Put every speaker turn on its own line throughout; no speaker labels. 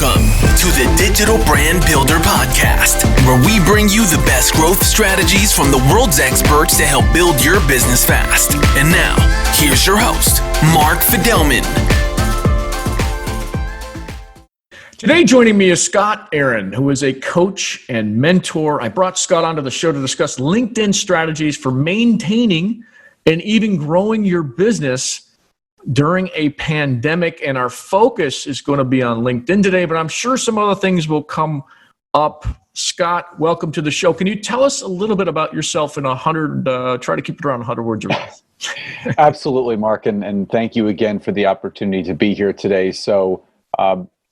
Welcome to the Digital Brand Builder Podcast, where we bring you the best growth strategies from the world's experts to help build your business fast. And now, here's your host, Mark Fidelman.
Today joining me is Scott Aaron, who is a coach and mentor. I brought Scott onto the show to discuss LinkedIn strategies for maintaining and even growing your business during a pandemic. And our focus is going to be on LinkedIn today, but I'm sure some other things will come up. Scott, welcome to the show. Can you tell us a little bit about yourself in 100, try to keep it around 100 words or less?
Absolutely, Mark. And thank you again for the opportunity to be here today. So,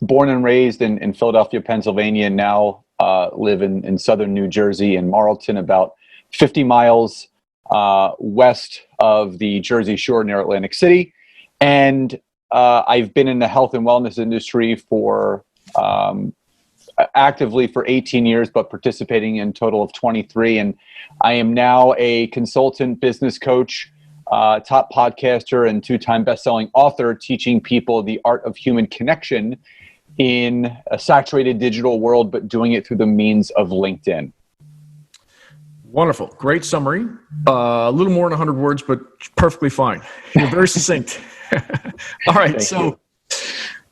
born and raised in Philadelphia, Pennsylvania, and now live in southern New Jersey in Marlton, about 50 miles west of the Jersey Shore near Atlantic City. And I've been in the health and wellness industry for actively for 18 years, but participating in a total of 23. And I am now a consultant, business coach, top podcaster, and two-time best-selling author, teaching people the art of human connection in a saturated digital world, but doing it through the means of LinkedIn.
Wonderful. Great summary. A little more than 100 words, but perfectly fine. You're very succinct. All right.
Thank you.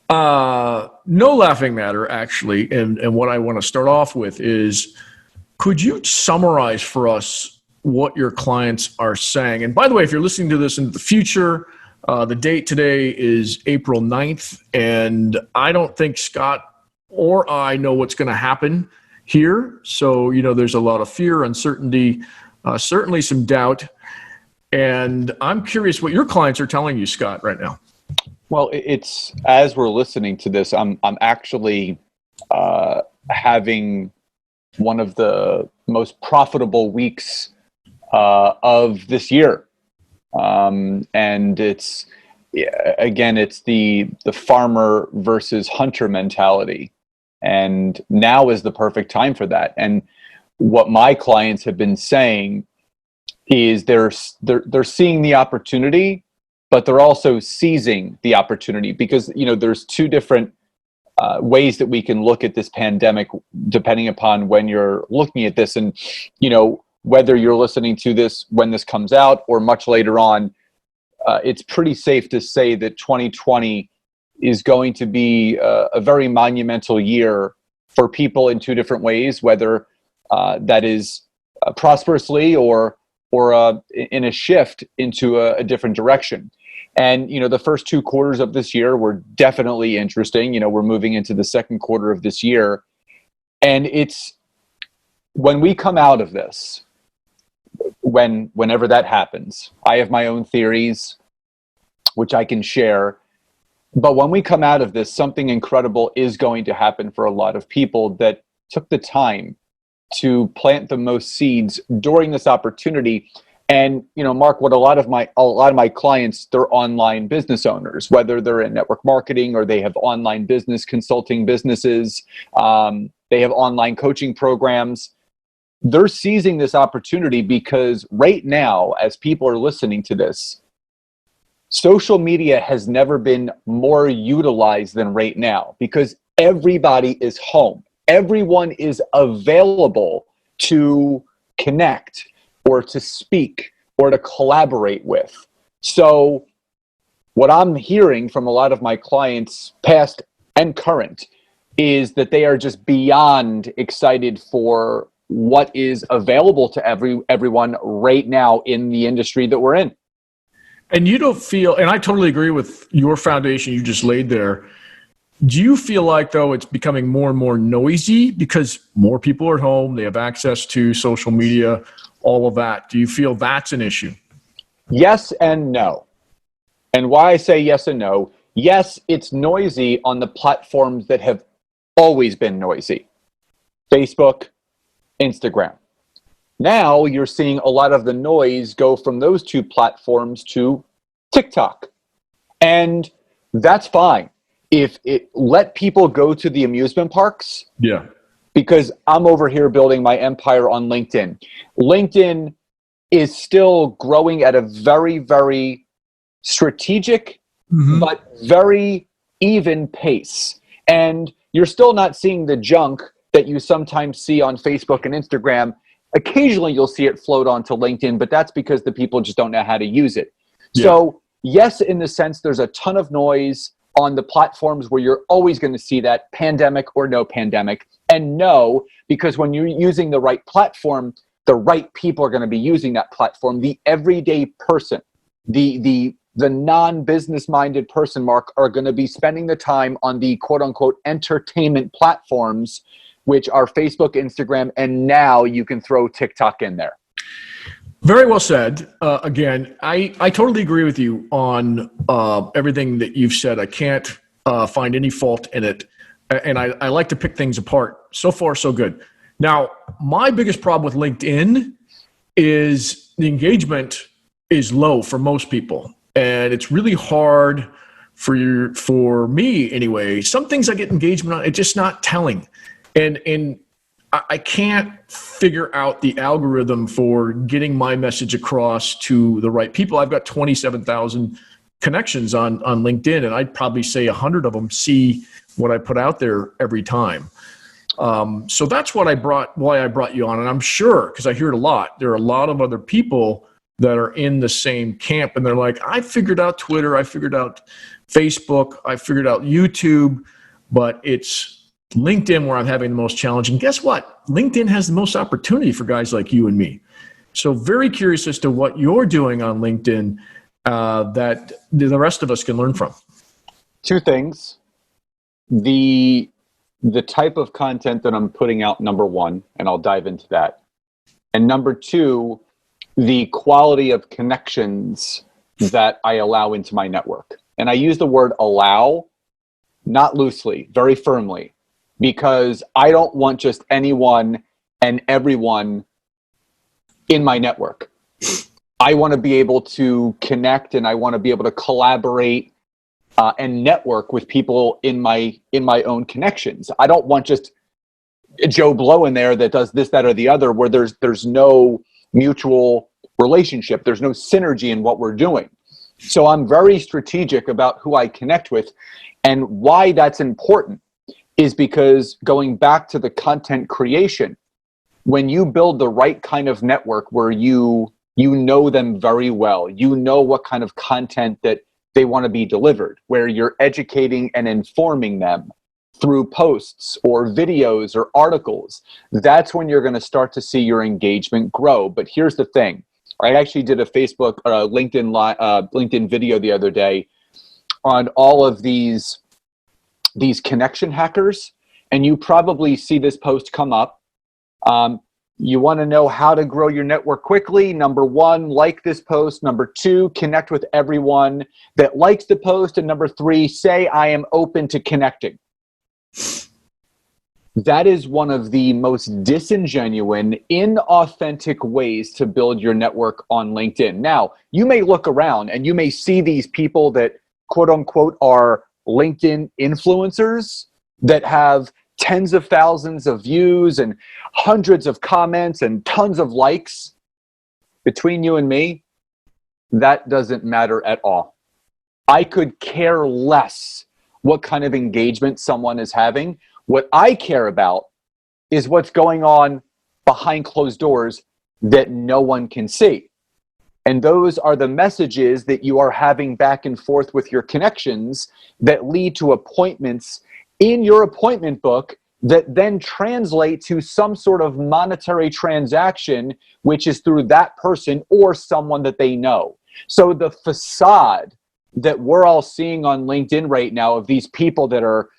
No laughing matter, actually. And what I want to start off with is, could you summarize for us what your clients are saying? And by the way, if you're listening to this in the future, the date today is April 9th, and I don't think Scott or I know what's going to happen here. So, there's a lot of fear, uncertainty, certainly some doubt. And I'm curious what your clients are telling you, Scott, right now.
Well, it's as we're listening to this, I'm actually having one of the most profitable weeks of this year. And it's the farmer versus hunter mentality. And now is the perfect time for that. And what my clients have been saying is they're seeing the opportunity, but they're also seizing the opportunity because, there's two different ways that we can look at this pandemic, depending upon when you're looking at this. And, whether you're listening to this when this comes out or much later on, it's pretty safe to say that 2020 is going to be a very monumental year for people in two different ways, whether that is prosperously or in a shift into a different direction. And, the first 2 quarters of this year were definitely interesting. We're moving into the second quarter of this year. And it's when we come out of this, whenever that happens, I have my own theories, which I can share. But when we come out of this, something incredible is going to happen for a lot of people that took the time to plant the most seeds during this opportunity. And, Mark, what a lot of my clients, they're online business owners, whether they're in network marketing or they have online business consulting businesses, they have online coaching programs. They're seizing this opportunity because right now, as people are listening to this, social media has never been more utilized than right now because everybody is home. Everyone is available to connect or to speak or to collaborate with. So what I'm hearing from a lot of my clients, past and current, is that they are just beyond excited for what is available to everyone right now in the industry that we're in.
And you don't feel, and I totally agree with your foundation you just laid there. Do you feel like, though, it's becoming more and more noisy because more people are at home, they have access to social media, all of that? Do you feel that's an issue?
Yes and no. And why I say yes and no, yes, it's noisy on the platforms that have always been noisy. Facebook, Instagram. Now you're seeing a lot of the noise go from those two platforms to TikTok. And that's fine. If it let people go to the amusement parks.
Yeah.
Because I'm over here building my empire on LinkedIn. LinkedIn is still growing at a very, very strategic, but very even pace. And you're still not seeing the junk that you sometimes see on Facebook and Instagram. Occasionally you'll see it float onto LinkedIn, but that's because the people just don't know how to use it. Yeah. So yes, in the sense there's a ton of noise on the platforms where you're always going to see that, pandemic or no pandemic. And no, because when you're using the right platform, the right people are going to be using that platform. The everyday person, the non-business minded person, Mark, are going to be spending the time on the quote unquote entertainment platforms, which are Facebook, Instagram, and now you can throw TikTok in there.
Very well said. Again, I totally agree with you on everything that you've said. I can't find any fault in it. And I like to pick things apart. So far, so good. Now, my biggest problem with LinkedIn is the engagement is low for most people. And it's really hard for me anyway. Some things I get engagement on, it's just not telling. And I can't figure out the algorithm for getting my message across to the right people. I've got 27,000 connections on LinkedIn, and I'd probably say 100 of them see what I put out there every time. So that's why I brought you on. And I'm sure, because I hear it a lot, there are a lot of other people that are in the same camp, and they're like, I figured out Twitter, I figured out Facebook, I figured out YouTube, but it's LinkedIn where I'm having the most challenge. And guess what? LinkedIn has the most opportunity for guys like you and me. So very curious as to what you're doing on LinkedIn that the rest of us can learn from.
Two things. The type of content that I'm putting out, number one, and I'll dive into that. And number two, the quality of connections that I allow into my network. And I use the word allow, not loosely, very firmly, because I don't want just anyone and everyone in my network. I want to be able to connect, and I want to be able to collaborate and network with people in my own connections. I don't want just Joe Blow in there that does this, that, or the other, where there's no mutual relationship. There's no synergy in what we're doing. So I'm very strategic about who I connect with, and why that's important is because, going back to the content creation, when you build the right kind of network where you know them very well, you know what kind of content that they want to be delivered, where you're educating and informing them through posts or videos or articles, that's when you're going to start to see your engagement grow. But here's the thing. I actually did a LinkedIn video the other day on all of these connection hackers, and you probably see this post come up. You want to know how to grow your network quickly. Number one, like this post. Number two, connect with everyone that likes the post. And number three, say, I am open to connecting. That is one of the most disingenuous, inauthentic ways to build your network on LinkedIn. Now, you may look around and you may see these people that, quote unquote, are LinkedIn influencers that have tens of thousands of views and hundreds of comments and tons of likes. Between you and me, that doesn't matter at all. I could care less what kind of engagement someone is having. What I care about is what's going on behind closed doors that no one can see. And those are the messages that you are having back and forth with your connections that lead to appointments in your appointment book that then translate to some sort of monetary transaction, which is through that person or someone that they know. So the facade that we're all seeing on LinkedIn right now of these people that are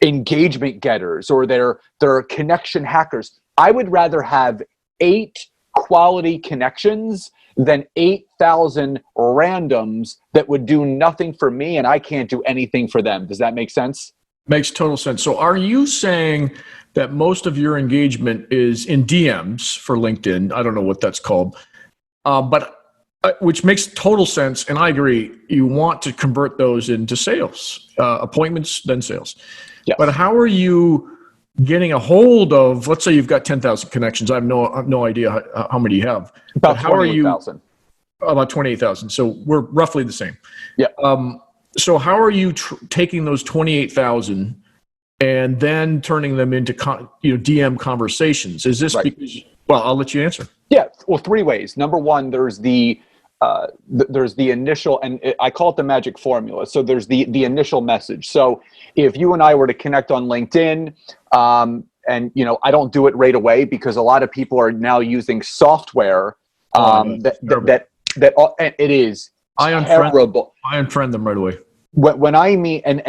engagement getters or they're connection hackers, I would rather have 8 quality connections than 8,000 randoms that would do nothing for me and I can't do anything for them. Does that make sense?
Makes total sense. So are you saying that most of your engagement is in DMs for LinkedIn? I don't know what that's called, but which makes total sense. And I agree. You want to convert those into sales, appointments, then sales.
Yes.
But how are you getting a hold of, let's say you've got 10,000 connections. I have no idea how many you have.
About 28,000.
About 28,000. So we're roughly the same.
Yeah.
So how are you taking those 28,000 and then turning them into DM conversations? Is this because? Well, I'll let you answer.
Yeah, well, three ways. Number one, there's the initial, and I call it the magic formula. So there's the initial message. So if you and I were to connect on LinkedIn, and I don't do it right away because a lot of people are now using software that it is terrible.
I unfriend them right away.
When I meet, and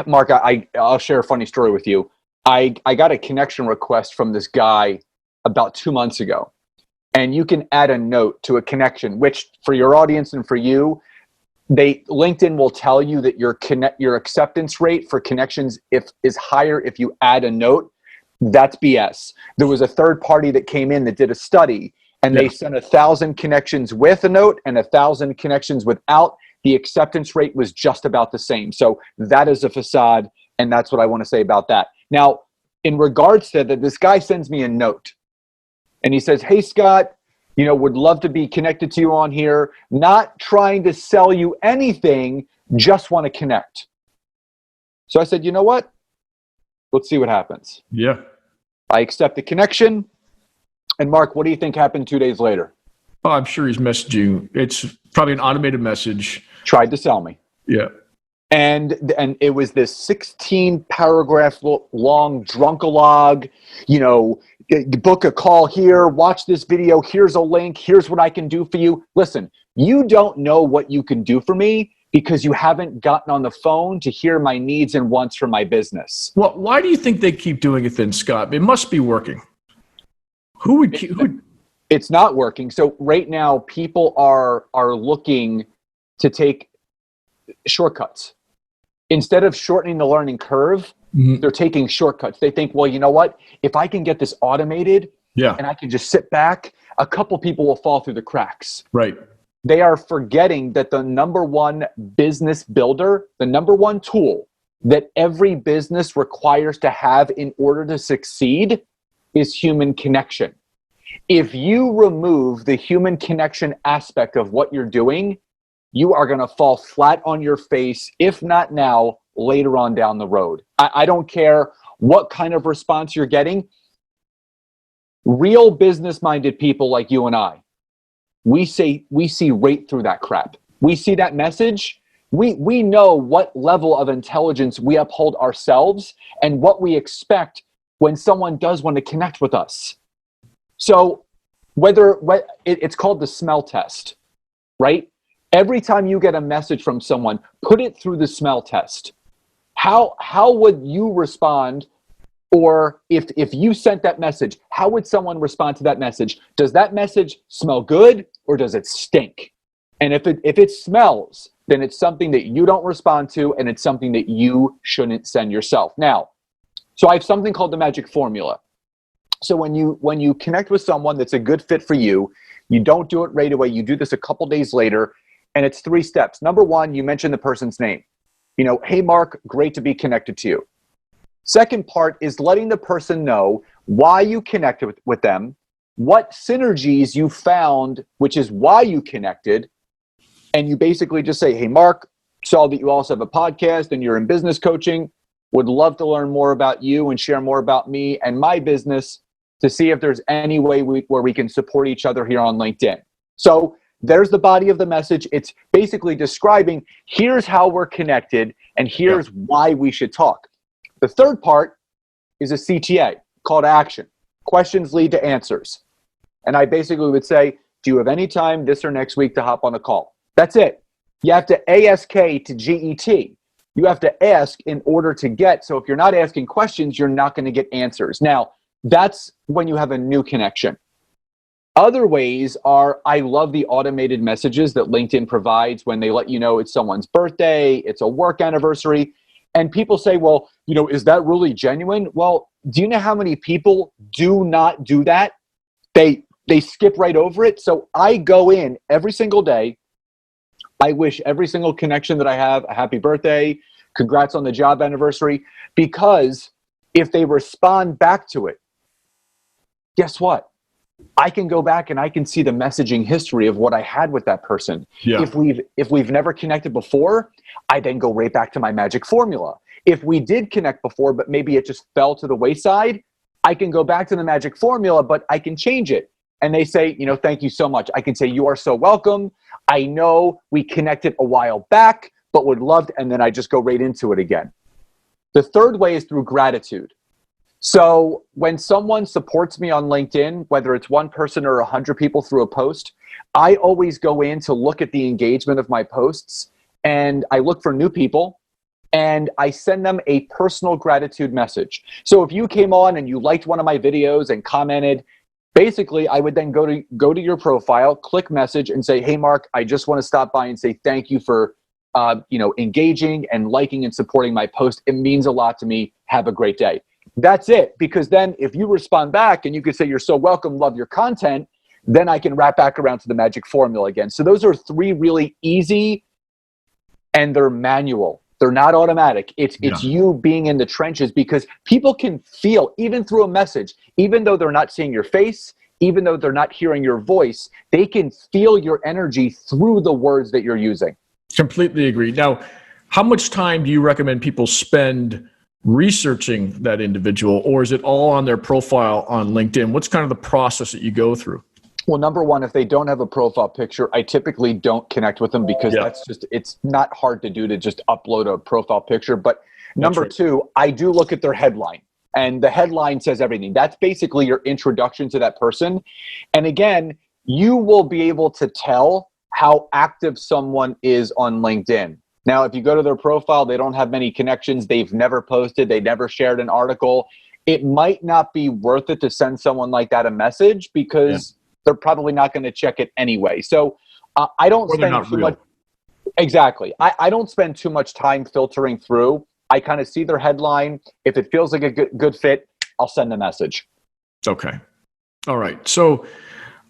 Mark, I'll share a funny story with you. I got a connection request from this guy about 2 months ago, and you can add a note to a connection, which for your audience and for you, LinkedIn will tell you that your acceptance rate for connections is higher if you add a note. That's BS. There was a third party that came in that did a study, and they sent 1,000 connections with a note and 1,000 connections without. The acceptance rate was just about the same. So that is a facade, and that's what I want to say about that. Now, in regards to that, this guy sends me a note, and he says, "Hey, Scott, would love to be connected to you on here. Not trying to sell you anything, just want to connect." So I said, "You know what? Let's see what happens."
Yeah.
I accept the connection. And Mark, what do you think happened 2 days later?
Oh, I'm sure he's messaged you. It's probably an automated message.
Tried to sell me.
Yeah.
And it was this 16 paragraph long drunkalog, book a call here, watch this video, here's a link, here's what I can do for you. Listen, you don't know what you can do for me because you haven't gotten on the phone to hear my needs and wants for my business.
Well, why do you think they keep doing it then, Scott? It must be working. Who would?
It's not working. So right now, people are looking to take shortcuts. Instead of shortening the learning curve, they're taking shortcuts. They think, well, you know what? If I can get this automated and I can just sit back, a couple people will fall through the cracks.
Right.
They are forgetting that the number one business builder, the number one tool that every business requires to have in order to succeed is human connection. If you remove the human connection aspect of what you're doing, you are going to fall flat on your face, if not now, later on down the road. I don't care what kind of response you're getting. Real business-minded people like you and I, we see right through that crap. We see that message. We know what level of intelligence we uphold ourselves and what we expect when someone does want to connect with us. So it's called the smell test, right? Every time you get a message from someone, put it through the smell test. How would you respond? Or if you sent that message, how would someone respond to that message? Does that message smell good or does it stink? And if it smells, then it's something that you don't respond to, and it's something that you shouldn't send yourself. Now, so I have something called the magic formula. So when you connect with someone that's a good fit for you, you don't do it right away. You do this a couple days later, and it's 3 steps. Number 1, you mention the person's name. Hey, Mark, great to be connected to you. Second part is letting the person know why you connected with them, what synergies you found, which is why you connected. And you basically just say, hey, Mark, saw that you also have a podcast and you're in business coaching. Would love to learn more about you and share more about me and my business to see if there's any way where we can support each other here on LinkedIn. So there's the body of the message. It's basically describing, here's how we're connected and here's why we should talk. The third part is a CTA, call to action. Questions lead to answers. And I basically would say, do you have any time this or next week to hop on a call? That's it. You have to ASK to GET. You have to ask in order to get. So if you're not asking questions, you're not going to get answers. Now, that's when you have a new connection. Other ways are, I love the automated messages that LinkedIn provides when they let you know it's someone's birthday, it's a work anniversary. And people say, well, is that really genuine? Well, do you know how many people do not do that? They skip right over it. So I go in every single day. I wish every single connection that I have a happy birthday, congrats on the job anniversary, because if they respond back to it, guess what? I can go back and I can see the messaging history of what I had with that person. Yeah. If we've never connected before, I then go right back to my magic formula. If we did connect before, but maybe it just fell to the wayside, I can go back to the magic formula, but I can change it. And they say, thank you so much. I can say, you are so welcome. I know we connected a while back, but would love to, and then I just go right into it again. The third way is through gratitude. So when someone supports me on LinkedIn, whether it's one person or 100 people through a post, I always go in to look at the engagement of my posts, and I look for new people, and I send them a personal gratitude message. So if you came on and you liked one of my videos and commented, basically I would then go to your profile, click message, and say, hey, Mark, I just want to stop by and say thank you for engaging and liking and supporting my post. It means a lot to me. Have a great day. That's it. Because then if you respond back and you can say, you're so welcome, love your content, then I can wrap back around to the magic formula again. So those are 3 really easy, and they're manual. They're not automatic. It's you being in the trenches, because people can feel, even through a message, even though they're not seeing your face, even though they're not hearing your voice, they can feel your energy through the words that you're using.
Completely agree. Now, how much time do you recommend people spend researching that individual, or is it all on their profile on LinkedIn? What's kind of the process that you go through?
Well, number one, if they don't have a profile picture, I typically don't connect with them, because it's not hard to do to just upload a profile picture. But number two, I do look at their headline, and the headline says everything. That's basically your introduction to that person. And again, you will be able to tell how active someone is on LinkedIn. Now, if you go to their profile, they don't have many connections. They've never posted. They never shared an article. It might not be worth it to send someone like that a message, because they're probably not going to check it anyway. So I don't spend too much. Exactly. I don't spend too much time filtering through. I kind of see their headline. If it feels like a good fit, I'll send a message.
Okay. All right. So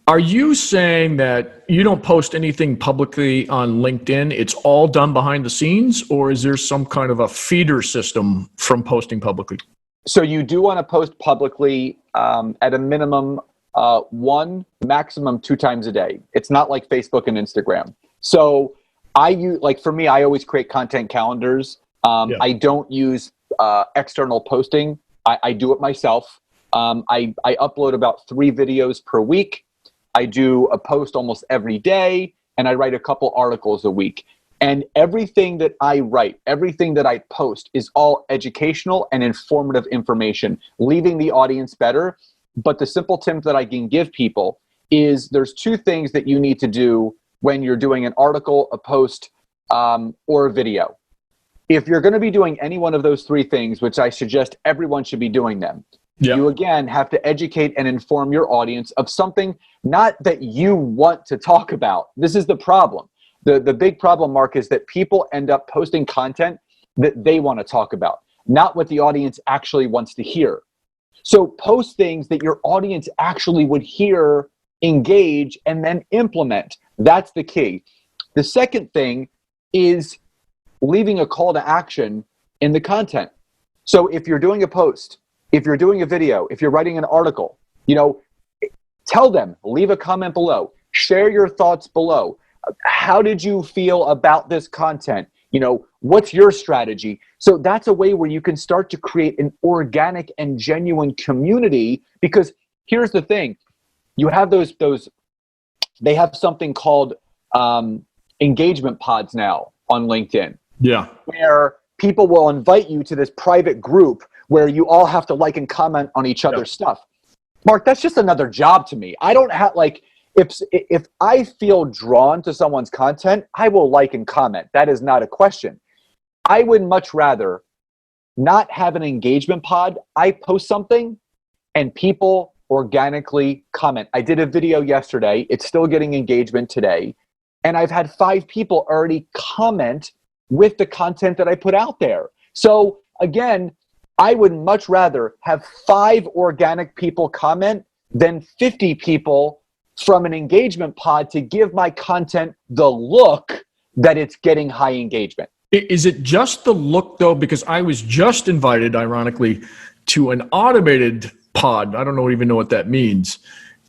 are you saying that you don't post anything publicly on LinkedIn? It's all done behind the scenes, or is there some kind of a feeder system from posting publicly?
So you do want to post publicly at a minimum 1, maximum 2 times a day. It's not like Facebook and Instagram. So for me, I always create content calendars. I don't use external posting. I do it myself. I upload about 3 videos per week. I do a post almost every day, and I write a couple articles a week. And everything that I write, everything that I post is all educational and informative information, leaving the audience better. But the simple tip that I can give people is there's 2 things that you need to do when you're doing an article, a post, or a video. If you're going to be doing any one of those 3 things, which I suggest everyone should be doing them, you again have to educate and inform your audience of something not that you want to talk about. This is the problem. The big problem, Mark, is that people end up posting content that they want to talk about, not what the audience actually wants to hear. So post things that your audience actually would hear, engage, and then implement. That's the key. The second thing is leaving a call to action in the content. So if you're doing a post, if you're doing a video, if you're writing an article, tell them, leave a comment below, share your thoughts below. How did you feel about this content? What's your strategy? So that's a way where you can start to create an organic and genuine community, because here's the thing. You have they have something called engagement pods now on LinkedIn. Yeah. Where people will invite you to this private group where you all have to like and comment on each other's stuff. Mark, that's just another job to me. I don't have if I feel drawn to someone's content, I will like and comment. That is not a question. I would much rather not have an engagement pod. I post something and people organically comment. I did a video yesterday. It's still getting engagement today. And I've had 5 people already comment with the content that I put out there. So again, I would much rather have 5 organic people comment than 50 people from an engagement pod to give my content the look that it's getting high engagement.
Is it just the look, though? Because I was just invited, ironically, to an automated pod. I don't even know what that means.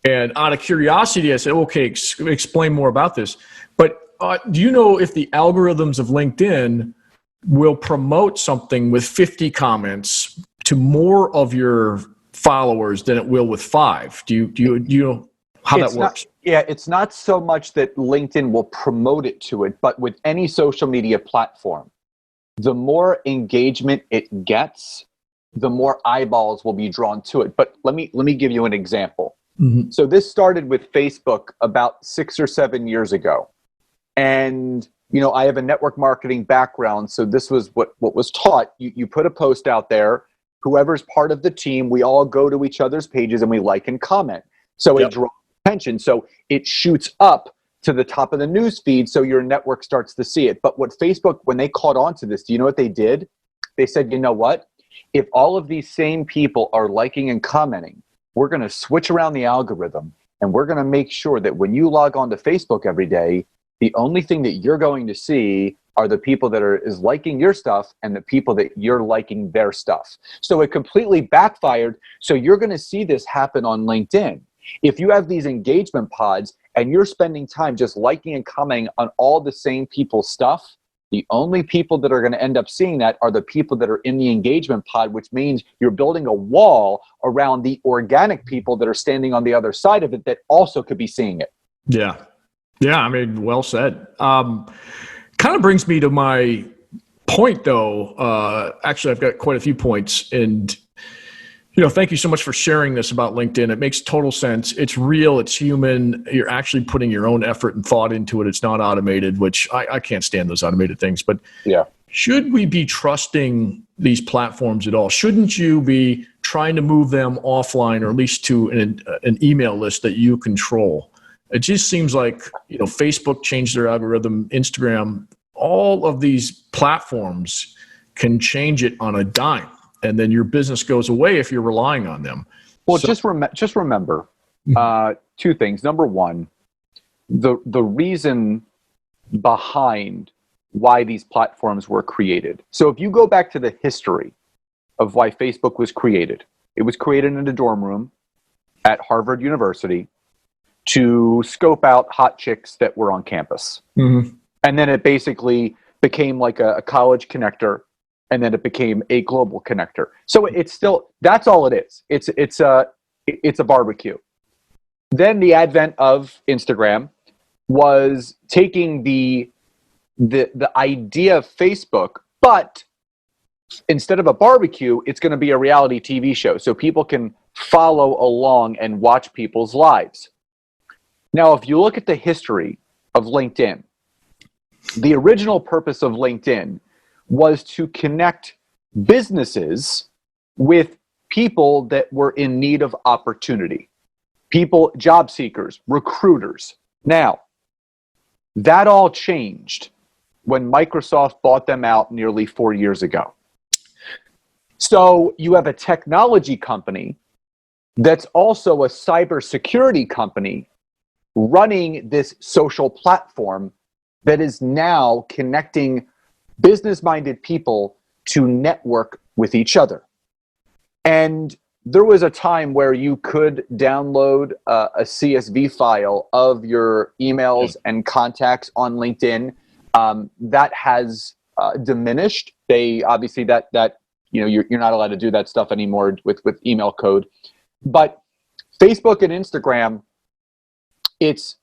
And out of curiosity, I said, okay, explain more about this. But do you know if the algorithms of LinkedIn will promote something with 50 comments to more of your followers than it will with 5. Do you know how that works?
It's not so much that LinkedIn will promote it to it, but with any social media platform, the more engagement it gets, the more eyeballs will be drawn to it. But let me give you an example.
Mm-hmm.
So this started with Facebook about 6 or 7 years ago. And, I have a network marketing background. So this was what was taught. You put a post out there, whoever's part of the team, we all go to each other's pages and we like and comment. So It draws attention. So it shoots up to the top of the news feed. So your network starts to see it. But what Facebook, when they caught on to this, do you know what they did? They said, you know what? If all of these same people are liking and commenting, we're going to switch around the algorithm and we're going to make sure that when you log on to Facebook every day, the only thing that you're going to see are the people that is liking your stuff and the people that you're liking their stuff. So it completely backfired. So you're going to see this happen on LinkedIn. If you have these engagement pods and you're spending time just liking and commenting on all the same people's stuff, the only people that are going to end up seeing that are the people that are in the engagement pod, which means you're building a wall around the organic people that are standing on the other side of it that also could be seeing it.
Yeah. Yeah. I mean, well said. Kind of brings me to my point, though. Actually, I've got quite a few points. And, thank you so much for sharing this about LinkedIn. It makes total sense. It's real. It's human. You're actually putting your own effort and thought into it. It's not automated, which I can't stand those automated things. But
yeah,
should we be trusting these platforms at all? Shouldn't you be trying to move them offline or at least to an email list that you control? It just seems like, Facebook changed their algorithm, Instagram, all of these platforms can change it on a dime. And then your business goes away if you're relying on them.
Well, just remember 2 things. Number one, the reason behind why these platforms were created. So if you go back to the history of why Facebook was created, it was created in a dorm room at Harvard University to scope out hot chicks that were on campus.
Mm-hmm.
And then it basically became like a college connector. And then it became a global connector. So it's still, that's all it is. It's a barbecue. Then the advent of Instagram was taking the idea of Facebook, but instead of a barbecue, it's going to be a reality TV show. So people can follow along and watch people's lives. Now, if you look at the history of LinkedIn, the original purpose of LinkedIn was to connect businesses with people that were in need of opportunity. People, job seekers, recruiters. Now, that all changed when Microsoft bought them out nearly 4 years ago. So you have a technology company that's also a cybersecurity company running this social platform that is now connecting business-minded people to network with each other. And there was a time where you could download a CSV file of your emails and contacts on LinkedIn. That has diminished. They obviously that you're not allowed to do that stuff anymore with email code. But Facebook and Instagram, it's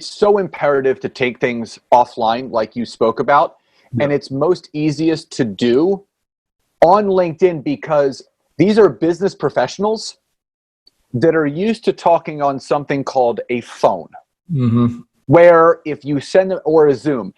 so imperative to take things offline, like you spoke about. And it's most easiest to do on LinkedIn because these are business professionals that are used to talking on something called a phone, where if you send them, or a Zoom,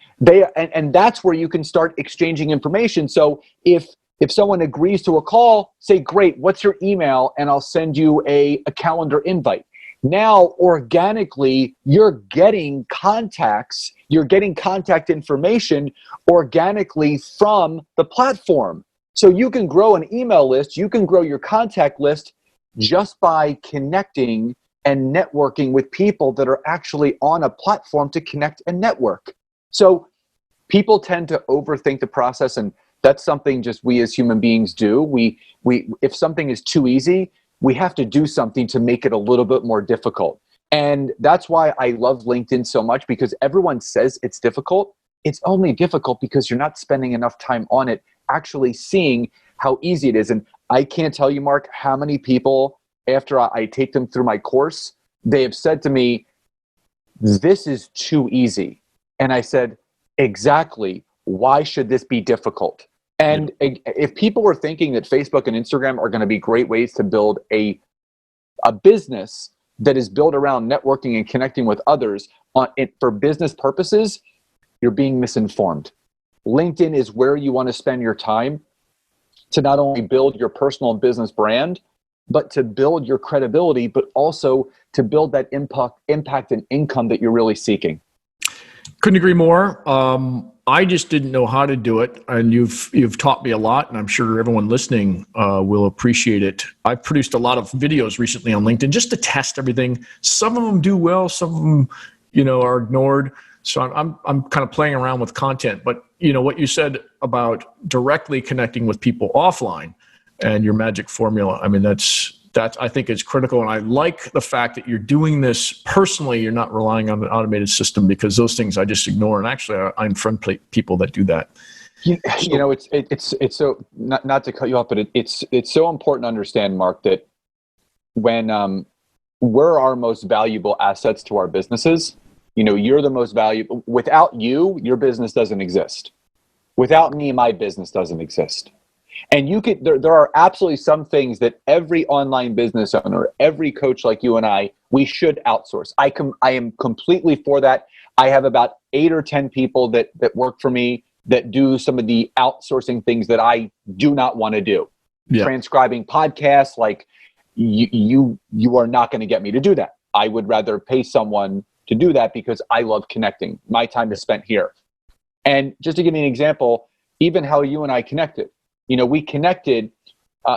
and that's where you can start exchanging information. So if someone agrees to a call, say, great, what's your email? And I'll send you a calendar invite. Now, organically, you're getting contacts, you're getting contact information organically from the platform. So you can grow an email list, you can grow your contact list just by connecting and networking with people that are actually on a platform to connect and network. So people tend to overthink the process, and that's something just we as human beings do. We if something is too easy, we have to do something to make it a little bit more difficult. And that's why I love LinkedIn so much, because everyone says it's difficult, It's only difficult because you're not spending enough time on it, actually seeing how easy it is. And I can't tell you, Mark, how many people, after I take them through my course, they have said to me, this is too easy. And I said, exactly. Why should this be difficult? And if people were thinking that Facebook and Instagram are going to be great ways to build a business that is built around networking and connecting with others for business purposes, you're being misinformed. LinkedIn is where you want to spend your time to not only build your personal and business brand, but to build your credibility, but also to build that impact and income that you're really seeking.
Couldn't agree more. I just didn't know how to do it, and you've taught me a lot, and I'm sure everyone listening will appreciate it. I've produced a lot of videos recently on LinkedIn just to test everything. Some of them do well, some of them, are ignored. So I'm kind of playing around with content. But what you said about directly connecting with people offline and your magic formula, I mean, that's I think is critical. And I like the fact that you're doing this personally. You're not relying on an automated system, because those things I just ignore. And actually, I unfriend people that do that.
It's so not to cut you off, but it's so important to understand, Mark, that when we're our most valuable assets to our businesses. You're the most valuable. Without you, your business doesn't exist. Without me, my business doesn't exist. And there are absolutely some things that every online business owner, every coach like you and I, we should outsource. I am completely for that. I have about 8 or 10 people that work for me that do some of the outsourcing things that I do not want to do. Yeah. Transcribing podcasts, like you are not going to get me to do that. I would rather pay someone to do that because I love connecting. My time is spent here. And just to give you an example, even how you and I connected. We connected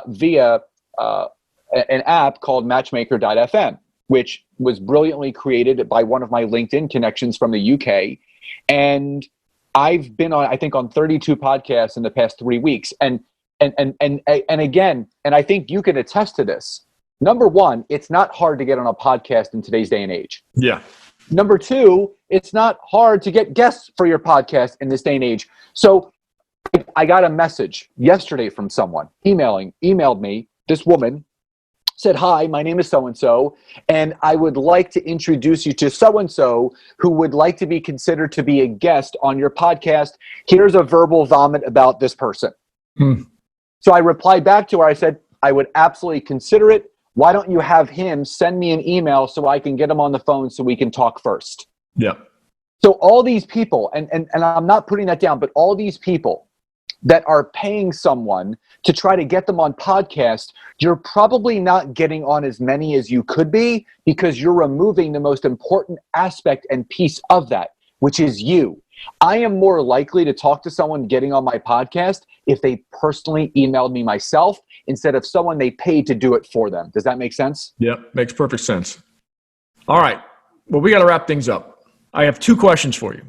via an app called Matchmaker.fm, which was brilliantly created by one of my LinkedIn connections from the UK. And I've been on 32 podcasts in the past 3 weeks. And again, and I think you can attest to this. Number one, it's not hard to get on a podcast in today's day and age.
Yeah.
Number two, it's not hard to get guests for your podcast in this day and age. So I got a message yesterday from someone emailed me. This woman said, "Hi, my name is so-and-so, and I would like to introduce you to so-and-so who would like to be considered to be a guest on your podcast. Here's a verbal vomit about this person." So I replied back to her. I said, "I would absolutely consider it. Why don't you have him send me an email so I can get him on the phone so we can talk first?"
Yeah.
So all these people, and I'm not putting that down, but all these people that are paying someone to try to get them on podcast, you're probably not getting on as many as you could be, because you're removing the most important aspect and piece of that, which is you. I am more likely to talk to someone getting on my podcast if they personally emailed me myself instead of someone they paid to do it for them. Does that make sense?
Yeah, makes perfect sense. All right. Well, we got to wrap things up. I have 2 questions for you.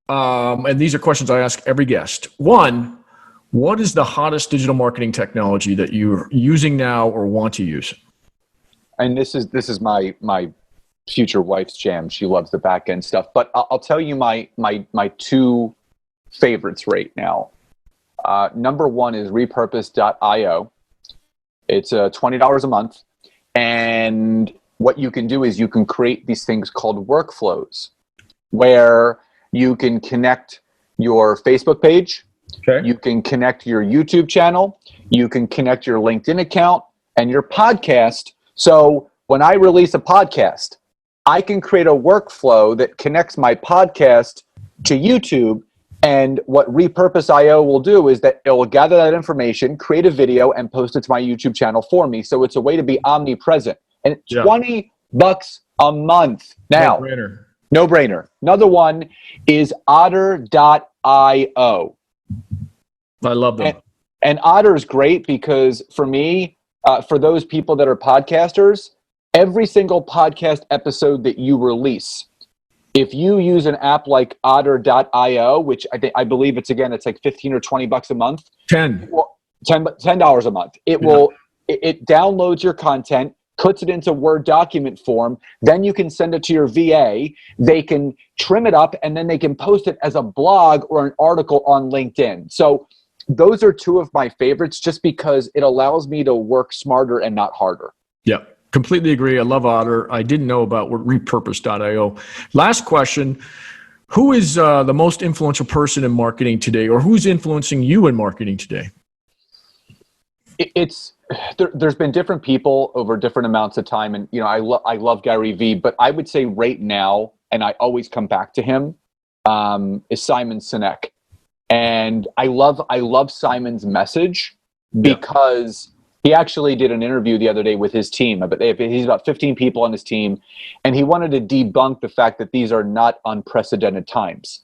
And these are questions I ask every guest. One, what is the hottest digital marketing technology that you're using now or want to use?
And this is my future wife's jam. She loves the back end stuff. But I'll tell you my 2 favorites right now. Number one is repurpose.io. It's $20 a month. And what you can do is you can create these things called workflows, where you can connect your Facebook page, okay, you can connect your YouTube channel, you can connect your LinkedIn account and your podcast. So when I release a podcast, I can create a workflow that connects my podcast to YouTube. And what Repurpose.io will do is that it will gather that information, create a video, and post it to my YouTube channel for me. So it's a way to be omnipresent. And $20 a month. Now, no brainer. Another one is Otter.io.
I love them.
And Otter is great because for me, for those people that are podcasters, every single podcast episode that you release, if you use an app like Otter.io, which I believe it's like $15 or $20 a month.
$10
a month. It downloads your content, puts it into Word document form. Then you can send it to your VA. They can trim it up, and then they can post it as a blog or an article on LinkedIn. So those are two of my favorites just because it allows me to work smarter and not harder.
Yeah, completely agree. I love Otter. I didn't know about repurpose.io. Last question. Who is the most influential person in marketing today, or who's influencing you in marketing today?
There's been different people over different amounts of time, and I love Gary Vee, but I would say right now, and I always come back to him, is Simon Sinek, and I love Simon's message because he actually did an interview the other day with his team. But he's about 15 people on his team, and he wanted to debunk the fact that these are not unprecedented times.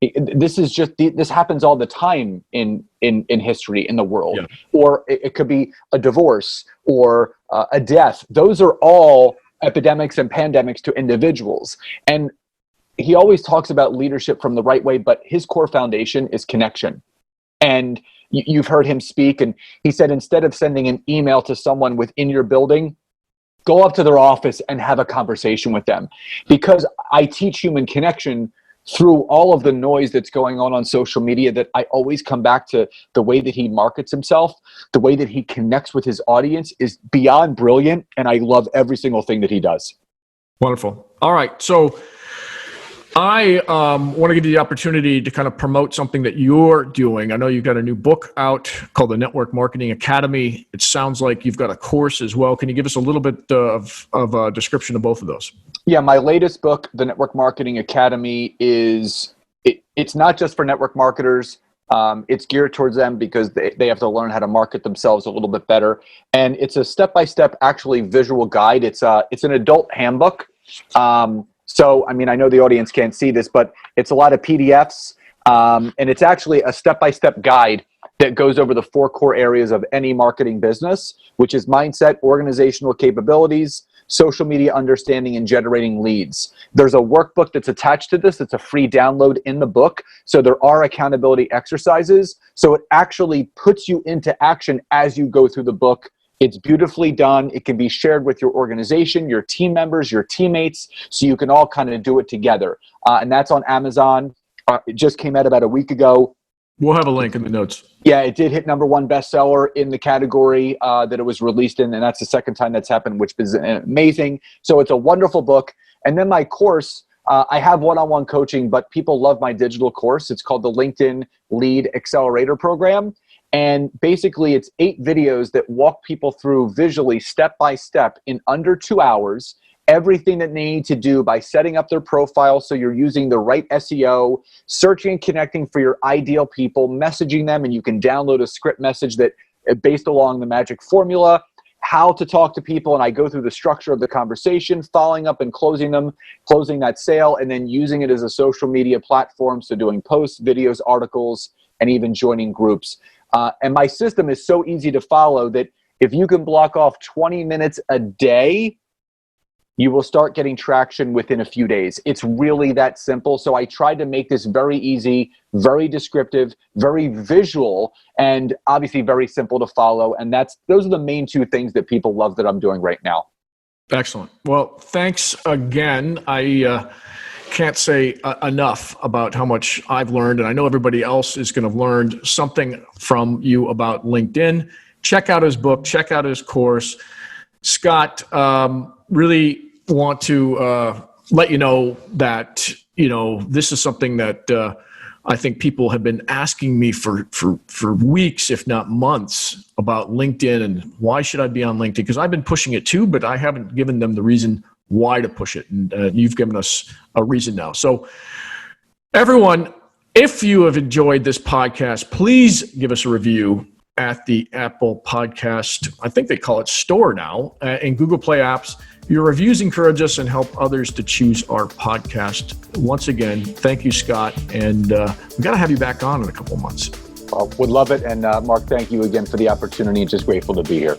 This happens all the time in history, in the world, or it could be a divorce or a death. Those are all epidemics and pandemics to individuals. And he always talks about leadership from the right way, but his core foundation is connection. And you've heard him speak, and he said, instead of sending an email to someone within your building, go up to their office and have a conversation with them. Because I teach human connection through all of the noise that's going on social media, that I always come back to the way that he markets himself, the way that he connects with his audience is beyond brilliant. And I love every single thing that he does.
Wonderful. All right. So I want to give you the opportunity to kind of promote something that you're doing. I know you've got a new book out called the Network Marketing Academy. It sounds like you've got a course as well. Can you give us a little bit of a description of both of those?
Yeah, my latest book, the Network Marketing Academy, it's not just for network marketers. It's geared towards them because they have to learn how to market themselves a little bit better. And it's a step-by-step, actually visual guide. It's an adult handbook. So, I mean, I know the audience can't see this, but it's a lot of PDFs, and it's actually a step-by-step guide that goes over the 4 core areas of any marketing business, which is mindset, organizational capabilities, social media understanding, and generating leads. There's a workbook that's attached to this. It's a free download in the book. So there are accountability exercises. So it actually puts you into action as you go through the book. It's beautifully done. It can be shared with your organization, your team members, your teammates, so you can all kind of do it together. And that's on Amazon. It just came out about a week ago.
We'll have a link in the notes.
Yeah, it did hit #1 bestseller in the category that it was released in, and that's the second time that's happened, which is amazing. So it's a wonderful book. And then my course, I have one-on-one coaching, but people love my digital course. It's called the LinkedIn Lead Accelerator Program. And basically, it's 8 videos that walk people through visually, step by step, in under 2 hours, everything that they need to do by setting up their profile so you're using the right SEO, searching and connecting for your ideal people, messaging them, and you can download a script message that based along the magic formula, how to talk to people, and I go through the structure of the conversation, following up and closing that sale, and then using it as a social media platform, so doing posts, videos, articles, and even joining groups. And my system is so easy to follow that if you can block off 20 minutes a day, you will start getting traction within a few days. It's really that simple. So I tried to make this very easy, very descriptive, very visual, and obviously very simple to follow. And those are the main 2 things that people love that I'm doing right now.
Excellent. Well, thanks again. I can't say enough about how much I've learned, and I know everybody else is going to have learned something from you about LinkedIn. Check out his book, check out his course. Scott, really want to let you know that, this is something that I think people have been asking me for weeks, if not months, about LinkedIn and why should I be on LinkedIn? Because I've been pushing it too, but I haven't given them the reason why to push it. And you've given us a reason now. So everyone, if you have enjoyed this podcast, please give us a review at the Apple Podcast, I think they call it Store now, and Google Play apps. Your reviews encourage us and help others to choose our podcast. Once again, thank you, Scott, and we've got to have you back on in a couple of months.
Well, would love it, and Mark, thank you again for the opportunity. Just grateful to be here.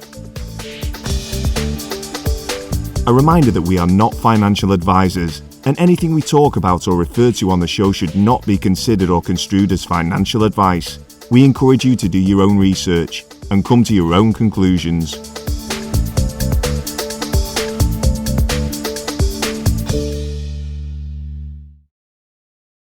A reminder that we are not financial advisors, and anything we talk about or refer to on the show should not be considered or construed as financial advice. We encourage you to do your own research and come to your own conclusions.